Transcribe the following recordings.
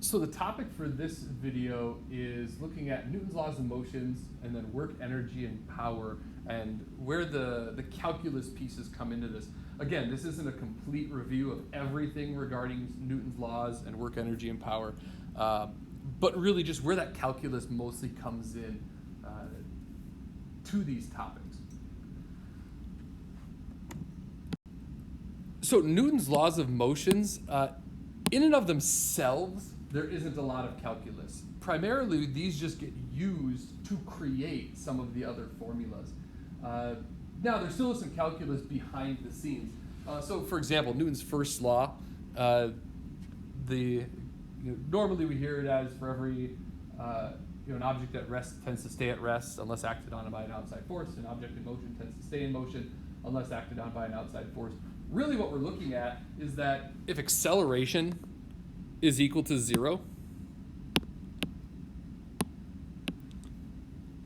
So the topic for this video is looking at Newton's laws of motions and then work, energy, and power, and where the calculus pieces come into this. Again, this isn't a complete review of everything regarding Newton's laws and work, energy, and power, but really just where that calculus mostly comes in to these topics. So Newton's laws of motions, in and of themselves, there isn't a lot of calculus. Primarily, these just get used to create some of the other formulas. Now, there still is some calculus behind the scenes. So, for example, Newton's first law, normally we hear it as for every an object at rest tends to stay at rest unless acted on by an outside force. An object in motion tends to stay in motion unless acted on by an outside force. Really, what we're looking at is that if acceleration is equal to 0,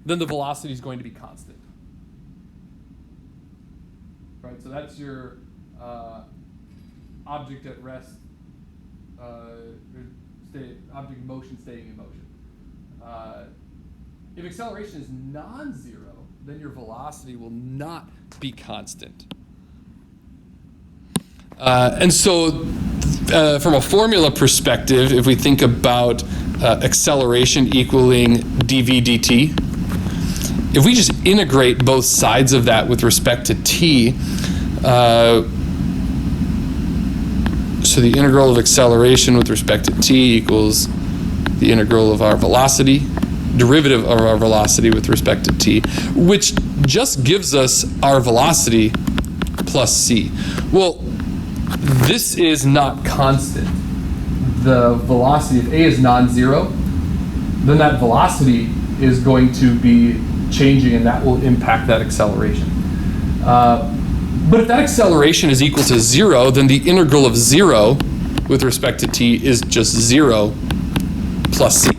then the velocity is going to be constant. Right, so that's your object at rest, object in motion staying in motion. If acceleration is non-zero, then your velocity will not be constant. And so from a formula perspective, if we think about acceleration equaling dv dt, if we just integrate both sides of that with respect to t, so the integral of acceleration with respect to t equals the integral of our velocity, derivative of our velocity with respect to t, which just gives us our velocity plus c. Well, this is not constant. The velocity, if a is non-zero, then that velocity is going to be changing, and that will impact that acceleration. But if that acceleration is equal to 0, then the integral of 0 with respect to t is just 0 plus c.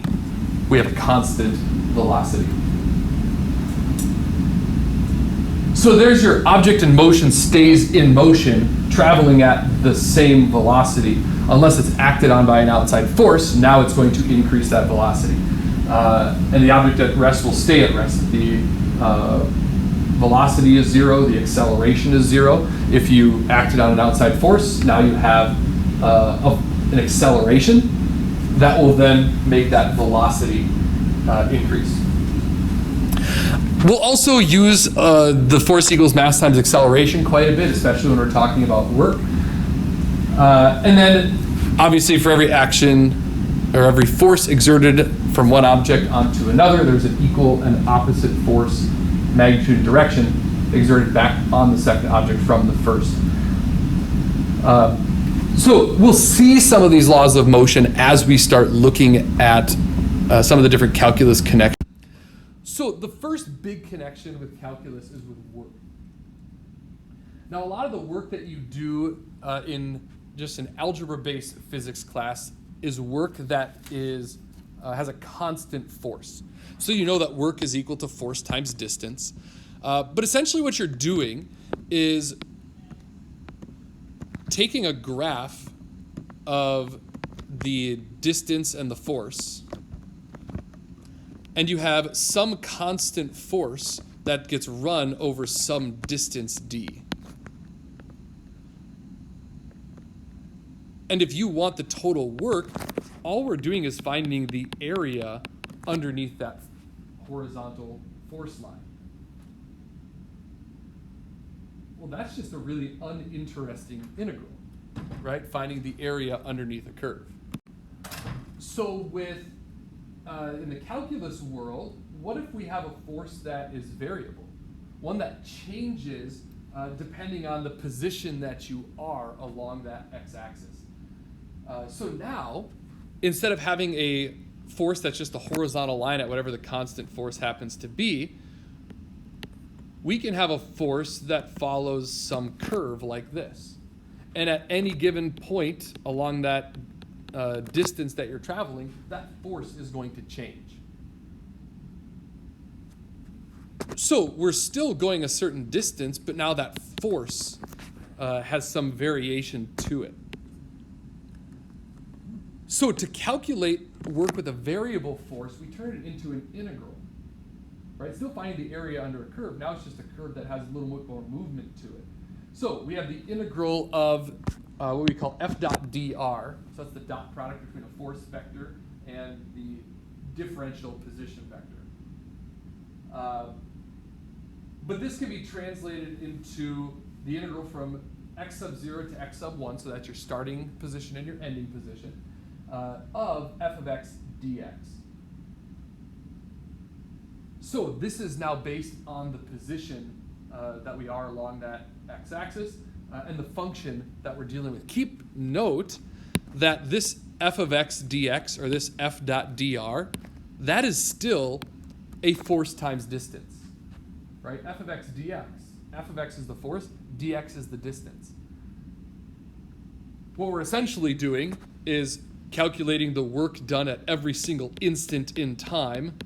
We have a constant velocity. So there's your object in motion stays in motion, traveling at the same velocity. Unless it's acted on by an outside force, now it's going to increase that velocity. And the object at rest will stay at rest. The velocity is 0, the acceleration is 0. If you acted on an outside force, now you have an acceleration that will then make that velocity increase. We'll also use the force equals mass times acceleration quite a bit, especially when we're talking about work. And then, obviously, for every action or every force exerted from one object onto another, there's an equal and opposite force, magnitude, and direction exerted back on the second object from the first. So we'll see some of these laws of motion as we start looking at some of the different calculus connections. So the first big connection with calculus is with work. Now, a lot of the work that you do in just an algebra-based physics class is work that is has a constant force. So you know that work is equal to force times distance. But essentially what you're doing is taking a graph of the distance and the force, and you have some constant force that gets run over some distance d. And if you want the total work, all we're doing is finding the area underneath that horizontal force line. Well, that's just a really uninteresting integral, right? Finding the area underneath a curve. So with in the calculus world, what if we have a force that is variable? One that changes depending on the position that you are along that x-axis. So now, instead of having a force that's just a horizontal line at whatever the constant force happens to be, we can have a force that follows some curve like this. And at any given point along that distance that you're traveling, that force is going to change. So we're still going a certain distance, but now that force has some variation to it. So to calculate work with a variable force, we turn it into an integral. Right? Still finding the area under a curve. Now it's just a curve that has a little bit more movement to it. So we have the integral of what we call f dot dr. So that's the dot product between a force vector and the differential position vector. But this can be translated into the integral from x sub 0 to x sub 1, so that's your starting position and your ending position, of f of x dx. So this is now based on the position that we are along that x-axis and the function that we're dealing with. Keep note that this f of x dx, or this f dot dr, that is still a force times distance, right? F of x dx. F of x is the force, dx is the distance. What we're essentially doing is calculating the work done at every single instant in time,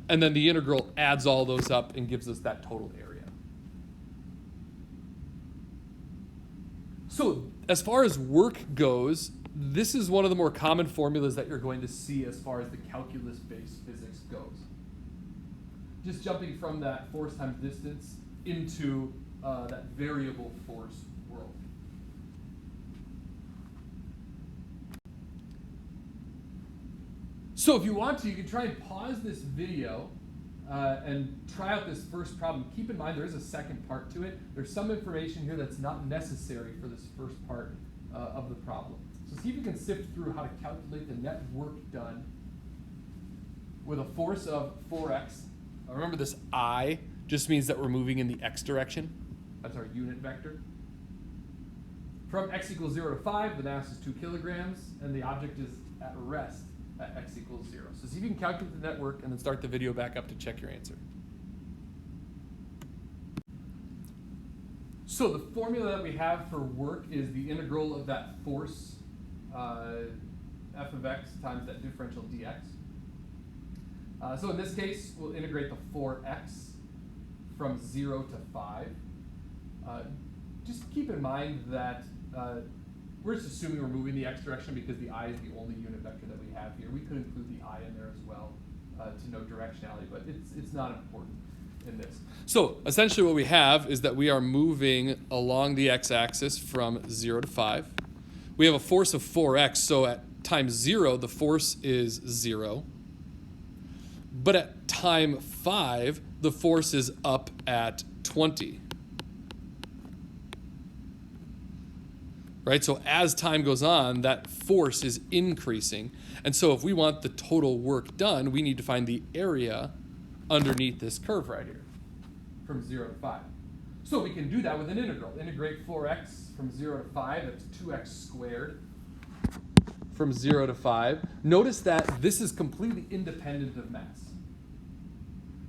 and then the integral adds all those up and gives us that total area. So as far as work goes, this is one of the more common formulas that you're going to see as far as the calculus-based physics goes. Just jumping from that force times distance into that variable force world. So if you want to, you can try and pause this video and try out this first problem. Keep in mind there is a second part to it. There's some information here that's not necessary for this first part of the problem. So see if you can sift through how to calculate the net work done with a force of 4x. Remember, this I just means that we're moving in the x direction. That's our unit vector. From x equals 0 to 5, the mass is 2 kilograms, and the object is at rest at x equals 0. So see if you can calculate the net work and then start the video back up to check your answer. So the formula that we have for work is the integral of that force, f of x times that differential dx. So in this case, we'll integrate the 4x from 0 to 5. Just keep in mind that we're just assuming we're moving the x direction because the I is the only unit vector that we have here. We could include the I in there as well to know directionality, but it's not important in this. So essentially what we have is that we are moving along the x-axis from 0 to 5. We have a force of 4x, so at time 0, the force is 0. But at time 5, the force is up at 20. Right? So as time goes on, that force is increasing. And so if we want the total work done, we need to find the area underneath this curve right here from 0 to 5. So we can do that with an integral. Integrate 4x from 0 to 5, that's 2x squared from 0 to 5. Notice that this is completely independent of mass.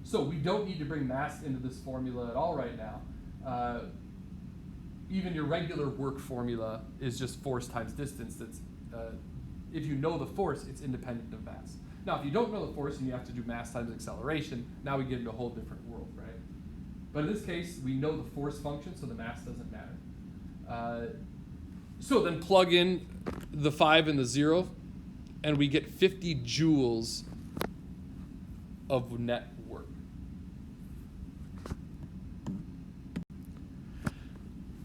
So we don't need to bring mass into this formula at all right now. Even your regular work formula is just force times distance. That's if you know the force, it's independent of mass. Now, if you don't know the force and you have to do mass times acceleration, now we get into a whole different world, right? But in this case, we know the force function, so the mass doesn't matter. So then plug in the 5 and the 0, and we get 50 joules of net work.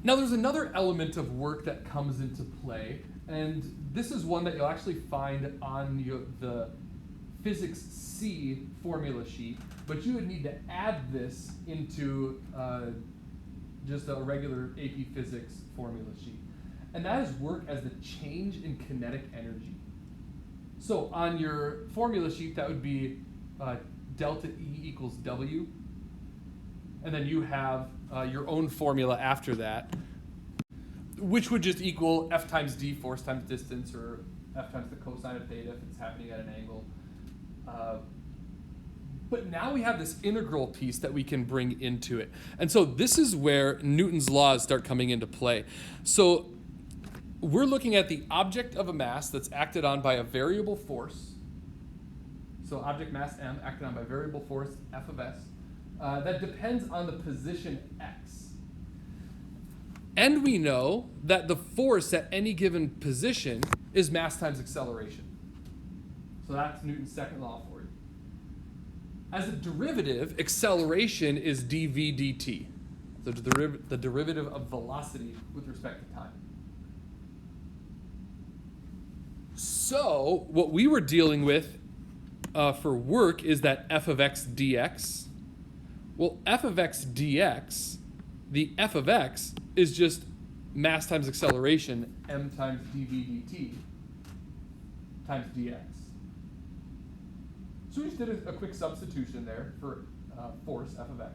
Now there's another element of work that comes into play, and this is one that you'll actually find on the Physics C formula sheet, but you would need to add this into just a regular AP Physics formula sheet. And that is work as the change in kinetic energy. So on your formula sheet, that would be delta E equals W. And then you have your own formula after that, which would just equal F times D, force times distance, or F times the cosine of theta if it's happening at an angle. But now we have this integral piece that we can bring into it. And so this is where Newton's laws start coming into play. So we're looking at the object of a mass that's acted on by a variable force. So object mass M acted on by variable force F of S. That depends on the position x. And we know that the force at any given position is mass times acceleration. So that's Newton's second law for you. As a derivative, acceleration is dv dt, the derivative of velocity with respect to time. So what we were dealing with for work is that f of x dx. Well, f of x dx, the f of x is just mass times acceleration, m times dv dt times dx. So we just did a quick substitution there for force, f of x.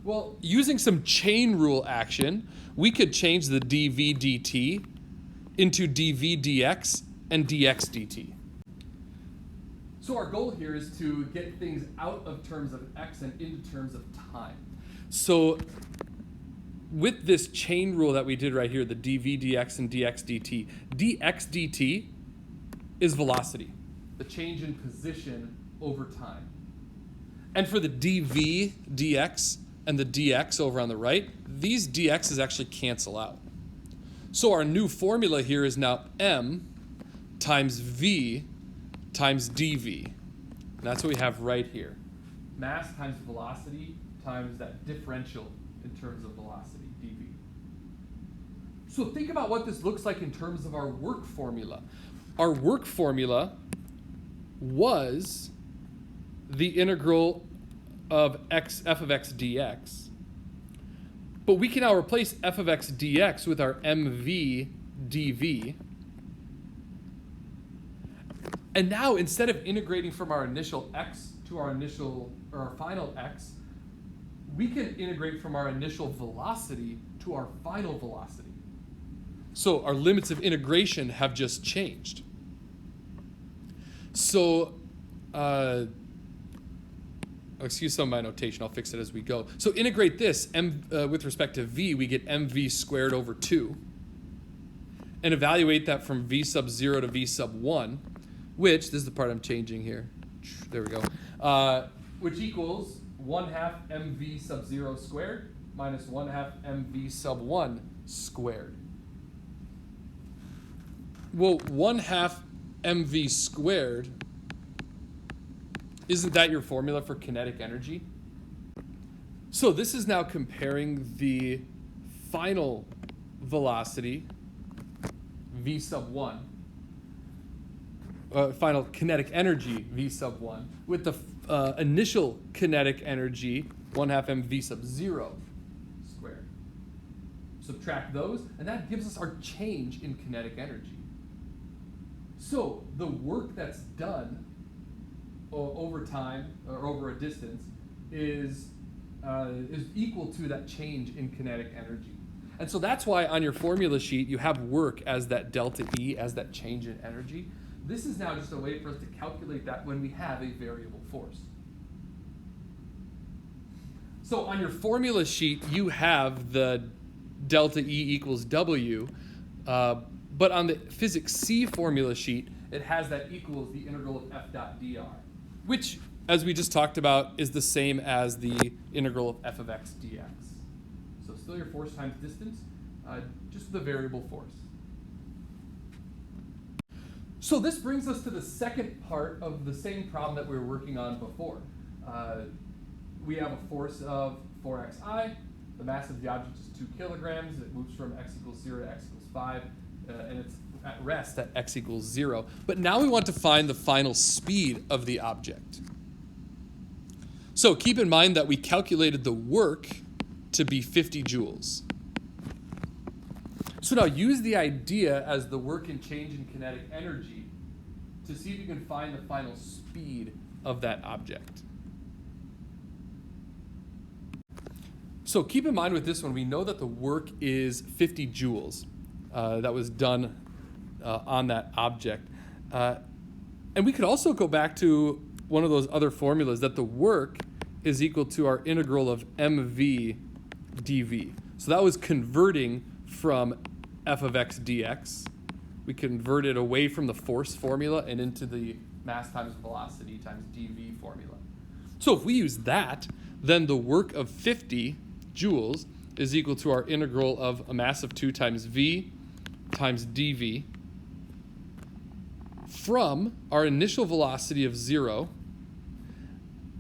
Well, using some chain rule action, we could change the dv dt into dv dx and dx dt. So our goal here is to get things out of terms of x and into terms of time. So with this chain rule that we did right here, the dv dx and dx dt is velocity, the change in position over time. And for the dv dx and the dx over on the right, these dx's actually cancel out. So our new formula here is now m times v times dv. And that's what we have right here. Mass times velocity times that differential in terms of velocity, dv. So think about what this looks like in terms of our work formula. Our work formula was the integral of f of x dx. But we can now replace f of x dx with our mv dv. And now, instead of integrating from our initial x to our final x, we can integrate from our initial velocity to our final velocity. So our limits of integration have just changed. So, excuse some of my notation, I'll fix it as we go. So integrate this, with respect to v, we get mv squared over 2. And evaluate that from v sub 0 to v sub 1. Which, this is the part I'm changing here. There we go. Which equals 1/2 mv sub 0 squared minus 1/2 mv sub 1 squared. Well, 1/2 mv squared, isn't that your formula for kinetic energy? So this is now comparing the final velocity, v sub 1, final kinetic energy, v sub 1, with the initial kinetic energy, 1/2 mv sub 0 squared. Subtract those, and that gives us our change in kinetic energy. So the work that's done over time, or over a distance, is equal to that change in kinetic energy. And so that's why on your formula sheet you have work as that delta E, as that change in energy. This is now just a way for us to calculate that when we have a variable force. So on your formula sheet, you have the delta E equals W, but on the physics C formula sheet, it has that equals the integral of f dot dr, which, as we just talked about, is the same as the integral of f of x dx. So still your force times distance, just the variable force. So this brings us to the second part of the same problem that we were working on before. We have a force of 4xi. The mass of the object is 2 kilograms. It moves from x equals 0 to x equals 5, and it's at rest at x equals 0. But now we want to find the final speed of the object. So keep in mind that we calculated the work to be 50 joules. So now use the idea as the work and change in kinetic energy to see if you can find the final speed of that object. So keep in mind with this one, we know that the work is 50 joules that was done on that object. And we could also go back to one of those other formulas that the work is equal to our integral of mv dv. So that was converting from f of x dx. We converted away from the force formula and into the mass times velocity times dv formula. So if we use that, then the work of 50 joules is equal to our integral of a mass of 2 times v times dv from our initial velocity of 0,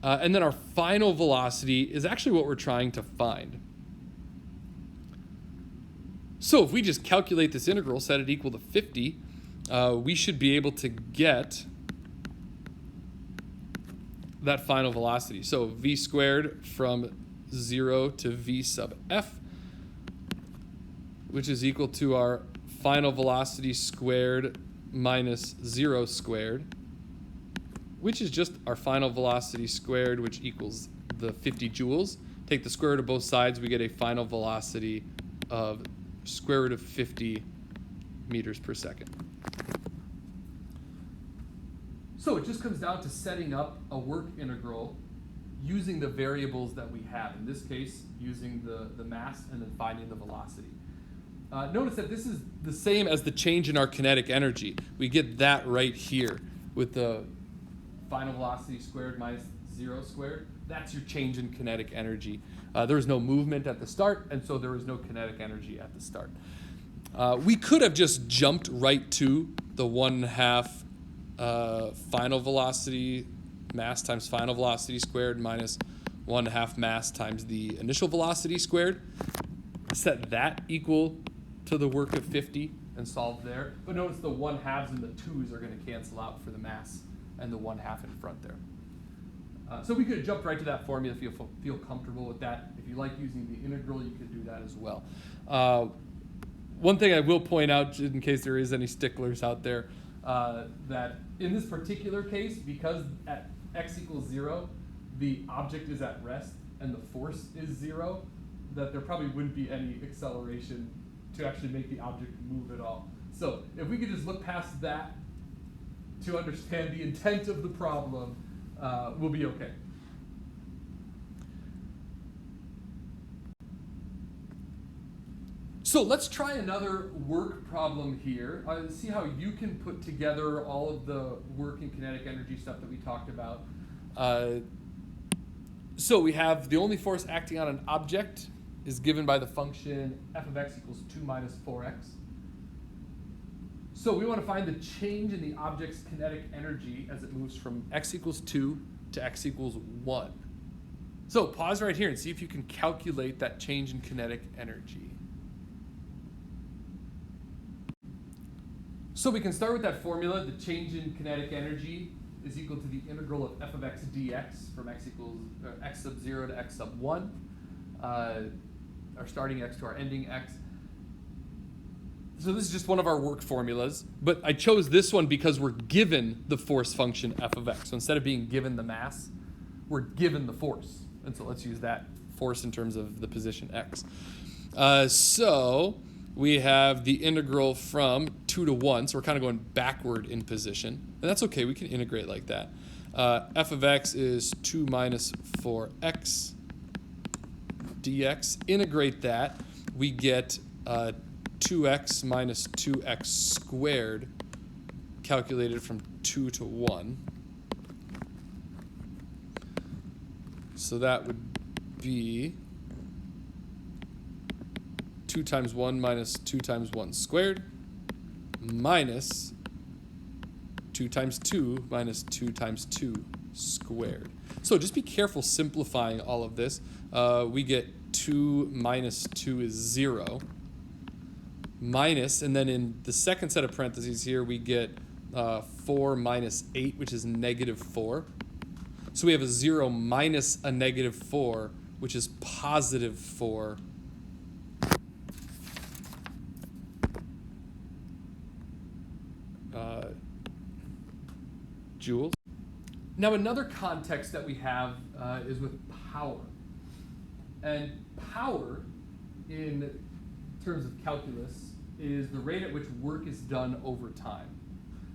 and then our final velocity is actually what we're trying to find. So if we just calculate this integral, set it equal to 50, we should be able to get that final velocity. So v squared from 0 to v sub f, which is equal to our final velocity squared minus 0 squared, which is just our final velocity squared, which equals the 50 joules. Take the square root of both sides, we get a final velocity of square root of 50 meters per second. So it just comes down to setting up a work integral using the variables that we have. In this case, using the mass and then finding the velocity. Notice that this is the same as the change in our kinetic energy. We get that right here with the final velocity squared minus 0 squared. That's your change in kinetic energy. There was no movement at the start, and so there was no kinetic energy at the start. We could have just jumped right to the 1/2 final velocity mass times final velocity squared minus 1/2 mass times the initial velocity squared. Set that equal to the work of 50 and solve there. But notice the 1/2s and the 2's are going to cancel out for the mass and the 1/2 in front there. So we could have jumped right to that formula if you feel comfortable with that. If you like using the integral, you could do that as well. One thing I will point out, in case there is any sticklers out there, that in this particular case, because at x equals 0, the object is at rest and the force is 0, that there probably wouldn't be any acceleration to actually make the object move at all. So if we could just look past that to understand the intent of the problem, we'll be okay. So let's try another work problem here. See how you can put together all of the work and kinetic energy stuff that we talked about. So we have the only force acting on an object is given by the function f of x equals 2 minus 4x. So we want to find the change in the object's kinetic energy as it moves from x equals 2 to x equals 1. So pause right here and see if you can calculate that change in kinetic energy. So we can start with that formula. The change in kinetic energy is equal to the integral of f of x dx from x sub 0 to x sub 1, our starting x to our ending x. So this is just one of our work formulas, but I chose this one because we're given the force function f of x. So instead of being given the mass, we're given the force. And so let's use that force in terms of the position x. So we have the integral from 2 to 1, so we're kind of going backward in position. And that's okay, we can integrate like that. F of x is 2 minus 4x dx. Integrate that, we get 2x minus 2x squared calculated from 2 to 1. So that would be 2 times 1 minus 2 times 1 squared minus 2 times 2 minus 2 times 2 squared. So just be careful simplifying all of this. We get 2 minus 2 is 0. Minus, and then in the second set of parentheses here, we get 4 minus 8, which is negative 4. So we have a 0 minus a negative 4, which is positive 4. Joules. Now another context that we have is with power. And power, in terms of calculus, is the rate at which work is done over time.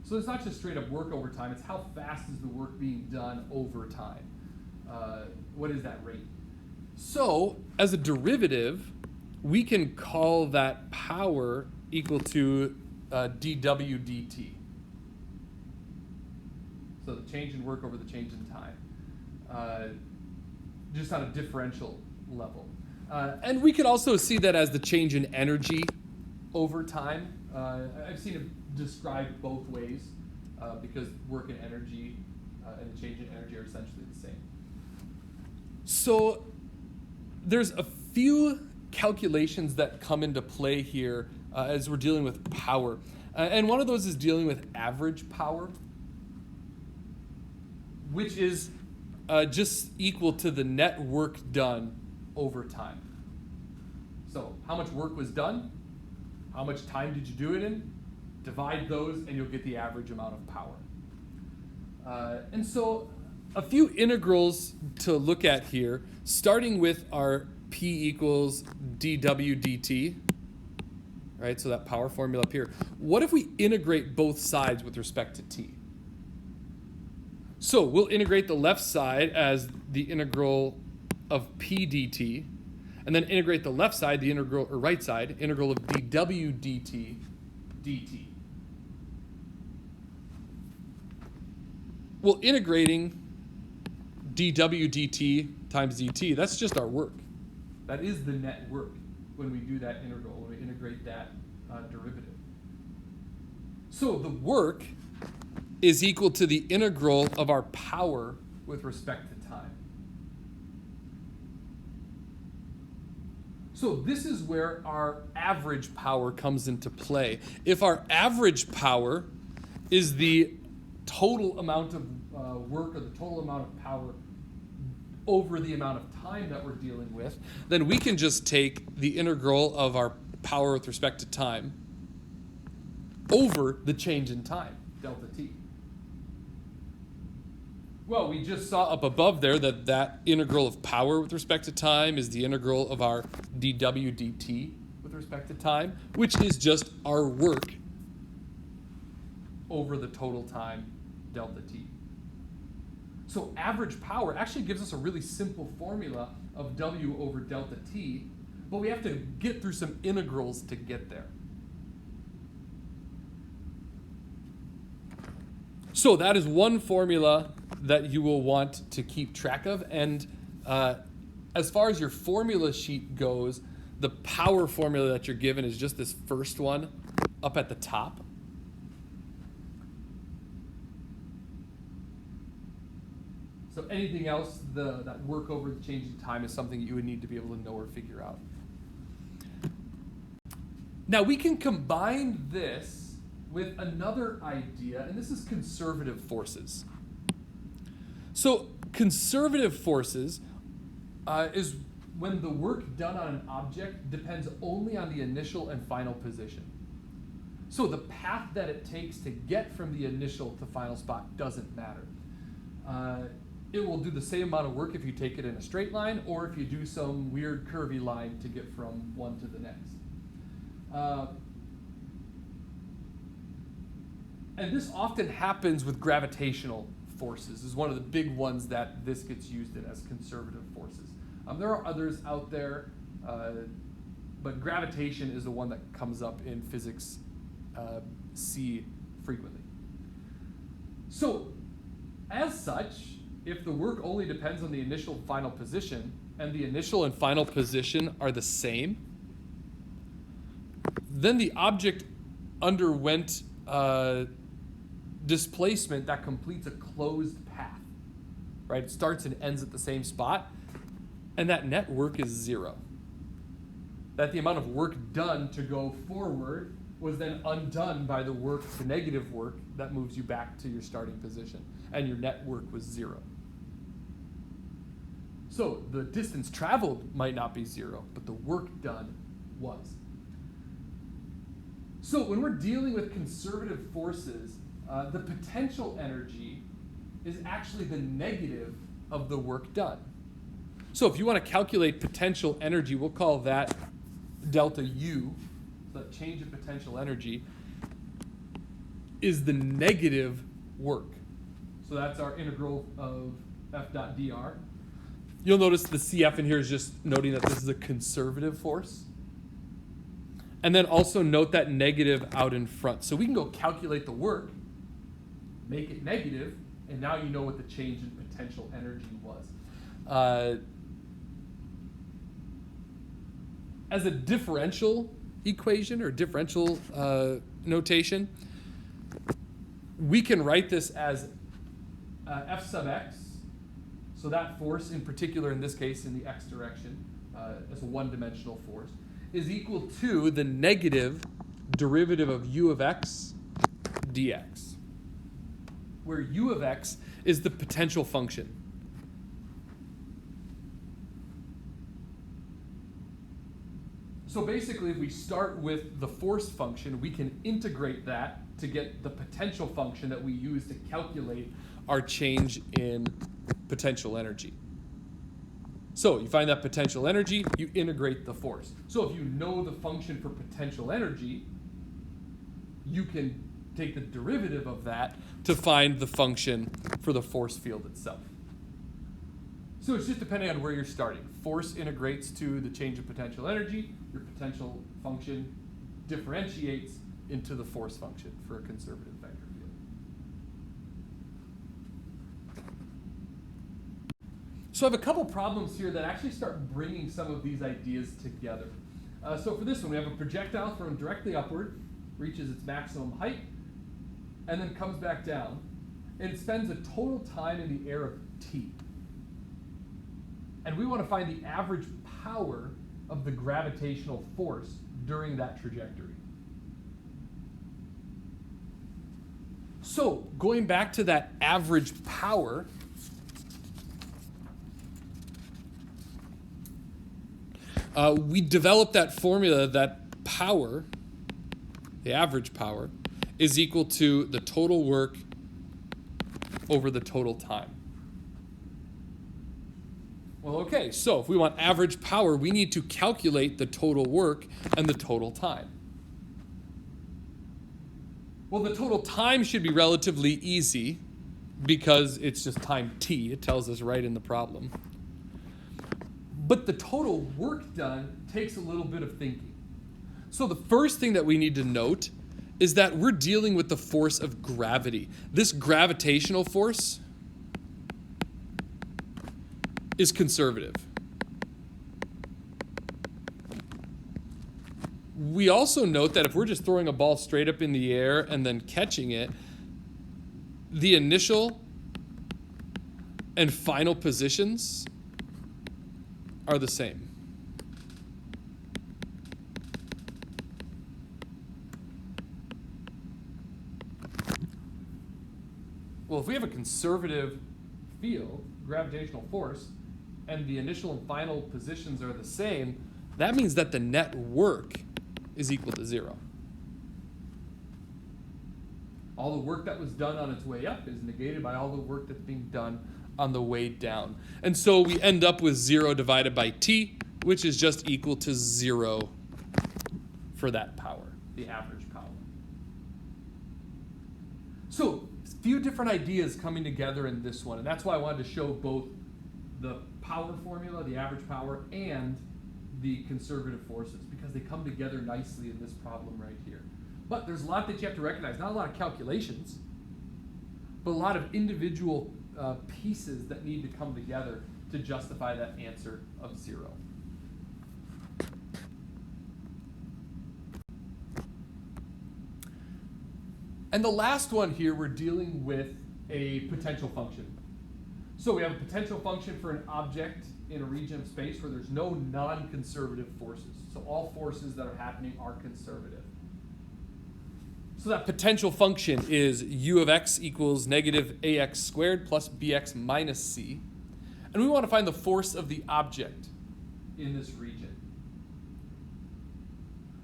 So it's not just straight up work over time, it's how fast is the work being done over time. What is that rate? So as a derivative, we can call that power equal to dw dt. So the change in work over the change in time, just on a differential level. And we could also see that as the change in energy over time. I've seen it described both ways. because work and energy and the change in energy are essentially the same. So there's a few calculations that come into play here as we're dealing with power. And one of those is dealing with average power, which is just equal to the net work done over time. So how much work was done? How much time did you do it in? Divide those and you'll get the average amount of power. And so a few integrals to look at here, starting with our P equals dW dt, right? So that power formula up here. What if we integrate both sides with respect to t? So we'll integrate the left side as the integral of P dt, and then integrate the left side, the integral, or right side, integral of dW dt dt. Well, integrating dW dt times dt, that's just our work. That is the net work when we do that integral, when we integrate that derivative. So the work is equal to the integral of our power with respect to time. So this is where our average power comes into play. If our average power is the total amount of work or the total amount of power over the amount of time that we're dealing with, then we can just take the integral of our power with respect to time over the change in time, delta t. Well, we just saw up above there that that integral of power with respect to time is the integral of our dW dt with respect to time, which is just our work over the total time, delta t. So average power actually gives us a really simple formula of W over delta t, but we have to get through some integrals to get there. So that is one formula that you will want to keep track of. And as far as your formula sheet goes, the power formula that you're given is just this first one up at the top. So anything else, that work over the change in time is something you would need to be able to know or figure out. Now we can combine this with another idea, and this is conservative forces. So conservative forces is when the work done on an object depends only on the initial and final position. So the path that it takes to get from the initial to final spot doesn't matter. It will do the same amount of work if you take it in a straight line or if you do some weird curvy line to get from one to the next. And this often happens with gravitational forces. This is one of the big ones that this gets used in as conservative forces. There are others out there, but gravitation is the one that comes up in physics C frequently. So, as such, if the work only depends on the initial final position, and the initial and final position are the same, then the object underwent displacement that completes a closed path, right? It starts and ends at the same spot, and that net work is zero. That the amount of work done to go forward was then undone by the work, the negative work, that moves you back to your starting position, and your net work was zero. So the distance traveled might not be zero, but the work done was. So when we're dealing with conservative forces, the potential energy is actually the negative of the work done. So if you want to calculate potential energy, we'll call that delta U, the change in potential energy, is the negative work. So that's our integral of F dot dr. You'll notice the CF in here is just noting that this is a conservative force. And then also note that negative out in front. So we can go calculate the work, make it negative, and now you know what the change in potential energy was. As a differential equation or differential notation, we can write this as F sub x, so that force in particular in this case in the x direction, as a one-dimensional force, is equal to the negative derivative of u of x dx, where u of x is the potential function. So basically, if we start with the force function, we can integrate that to get the potential function that we use to calculate our change in potential energy. So you find that potential energy, you integrate the force. So if you know the function for potential energy, you can take the derivative of that to find the function for the force field itself. So it's just depending on where you're starting. Force integrates to the change of potential energy. Your potential function differentiates into the force function for a conservative vector field. So I have a couple problems here that actually start bringing some of these ideas together. So for this one, we have a projectile thrown directly upward, reaches its maximum height, and then comes back down. And it spends a total time in the air of t. And we want to find the average power of the gravitational force during that trajectory. So going back to that average power, we developed that formula that power, the average power, is equal to the total work over the total time. Well, okay, so if we want average power, we need to calculate the total work and the total time. Well, the total time should be relatively easy because it's just time t. It tells us right in the problem. But the total work done takes a little bit of thinking. So the first thing that we need to note is that we're dealing with the force of gravity. This gravitational force is conservative. We also note that if we're just throwing a ball straight up in the air and then catching it, the initial and final positions are the same. Well, if we have a conservative field, gravitational force, and the initial and final positions are the same, that means that the net work is equal to 0. All the work that was done on its way up is negated by all the work that's being done on the way down. And so we end up with 0 divided by t, which is just equal to 0 for that power, the average power. So a few different ideas coming together in this one, and that's why I wanted to show both the power formula, the average power, and the conservative forces, because they come together nicely in this problem right here. But there's a lot that you have to recognize. Not a lot of calculations, but a lot of individual pieces that need to come together to justify that answer of 0. And the last one here, we're dealing with a potential function. So we have a potential function for an object in a region of space where there's no non-conservative forces. So all forces that are happening are conservative. So that potential function is u of x equals negative ax squared plus bx minus c. And we want to find the force of the object in this region.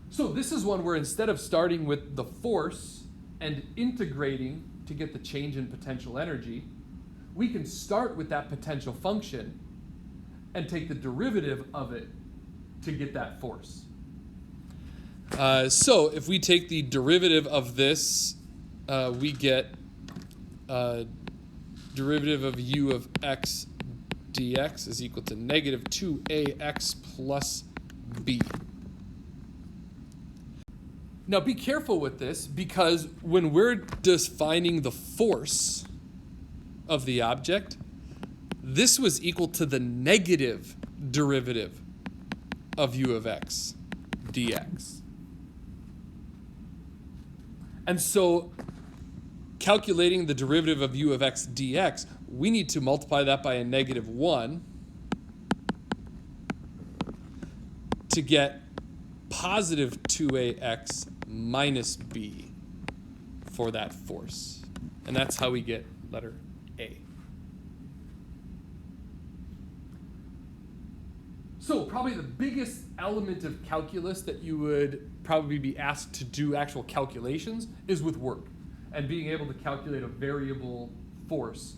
So this is one where instead of starting with the force and integrating to get the change in potential energy, we can start with that potential function and take the derivative of it to get that force. So if we take the derivative of this, we get derivative of u of x dx is equal to negative 2ax plus b. Now be careful with this, because when we're defining the force of the object, this was equal to the negative derivative of u of x dx. And so calculating the derivative of u of x dx, we need to multiply that by a -1 to get positive 2ax minus b for that force. And that's how we get letter A. So probably the biggest element of calculus that you would probably be asked to do actual calculations is with work and being able to calculate a variable force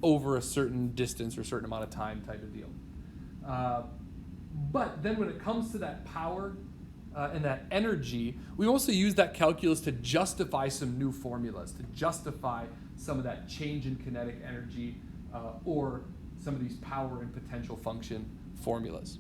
over a certain distance or a certain amount of time type of deal. But then when it comes to that power and that energy, we also use that calculus to justify some new formulas, to justify some of that change in kinetic energy or some of these power and potential function formulas.